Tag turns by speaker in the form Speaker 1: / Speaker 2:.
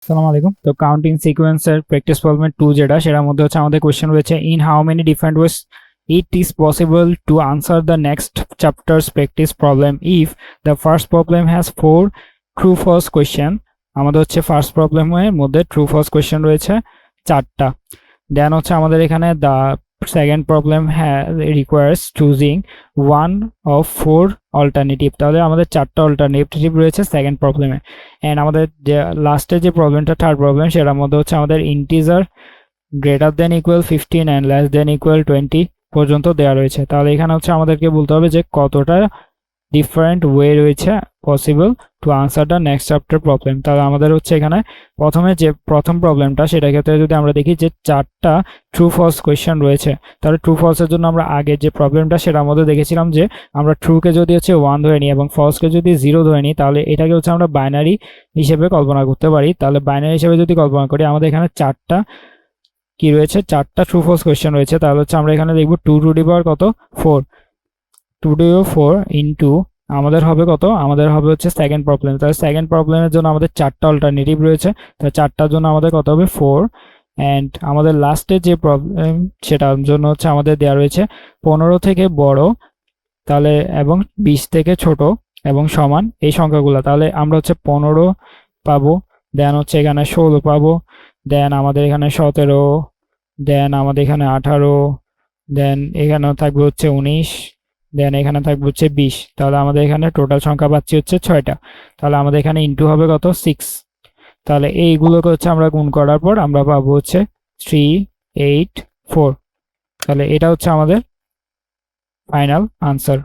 Speaker 1: আসসালামু আলাইকুম। তো কাউন্টিং সিকোয়েন্সের প্র্যাকটিস প্রবলেম 2 যেটা সেটার মধ্যে হচ্ছে আমাদের কোশ্চেন রয়েছে in how many different ways it is possible to answer the next chapters practice problem if the first problem has 4 true false question. আমাদের হচ্ছে ফার্স্ট প্রবলেমের মধ্যে ট্রু ফলস কোয়েশ্চেন রয়েছে 4টা। দেন হচ্ছে আমাদের এখানে the second problem requires choosing one of 4 alternative. তাহলে আমাদের 4টা অল্টারনেটিভ রয়েছে সেকেন্ড প্রবলেমে। অ্যান্ড আমাদের যে লাস্টে যে প্রবলেমটা থার্ড প্রবলেম সেটার মধ্যে হচ্ছে আমাদের integer greater than equal 15 and less than equal 20 পর্যন্ত দেওয়া রয়েছে। তাহলে এখানে হচ্ছে আমাদেরকে বলতে হবে যে কতটা ডিফারেন্ট ওয়ে রয়েছে possible to answer the next chapter problem. তাহলে আমাদের হচ্ছে এখানে প্রথমে যে প্রথম প্রবলেমটা সেটার ক্ষেত্রে যদি আমরা দেখি যে 4টা ট্রু ফলস কোয়েশ্চেন রয়েছে, তাহলে ট্রু ফলসের জন্য আমরা আগে যে প্রবলেমটা সেটার মধ্যে দেখেছিলাম যে আমরা ট্রুকে যদি হচ্ছে 1 ধরে নিই এবং ফলসকে যদি 0 ধরে নিই তাহলে এটাকে হচ্ছে আমরা বাইনারি হিসেবে কল্পনা করতে পারি। তাহলে বাইনারি হিসেবে যদি কল্পনা করি আমাদের এখানে 4টা কি রয়েছে, 4টা ট্রু ফলস কোয়েশ্চেন রয়েছে। তাহলে হচ্ছে আমরা এখানে দেখব 2 টু দি পাওয়ার কত 4, 2 টু দি পাওয়ার 4 ইন্টু আমাদের হবে কত, আমাদের হবে হচ্ছে সেকেন্ড প্রবলেম। তাহলে সেকেন্ড প্রবলেমের জন্য আমাদের 4টা অল্টারনেটিভ রয়েছে, তাহলে 4টার জন্য আমাদের কত হবে 4। অ্যান্ড আমাদের লাস্টে যে প্রবলেম সেটার জন্য হচ্ছে আমাদের দেওয়া রয়েছে 15 থেকে বড় তাহলে এবং 20 থেকে ছোট এবং সমান এই সংখ্যাগুলো। তাহলে আমরা হচ্ছে 15 পাবো, দেন হচ্ছে এখানে 16 পাবো, দেন আমাদের এখানে 17, দেন আমাদের এখানে 18, দেন এখানেও থাকবে হচ্ছে 19, দেন এখানে থাকবে হচ্ছে 20। তাহলে আমাদের এখানে টোটাল সংখ্যা পাচ্ছি হচ্ছে 6টা। তাহলে আমাদের এখানে ইন্টু হবে কত 6। তাহলে এইগুলোকে হচ্ছে আমরা গুণ করার পর আমরা পাবো হচ্ছে 384। তাহলে এটা হচ্ছে আমাদের ফাইনাল আনসার।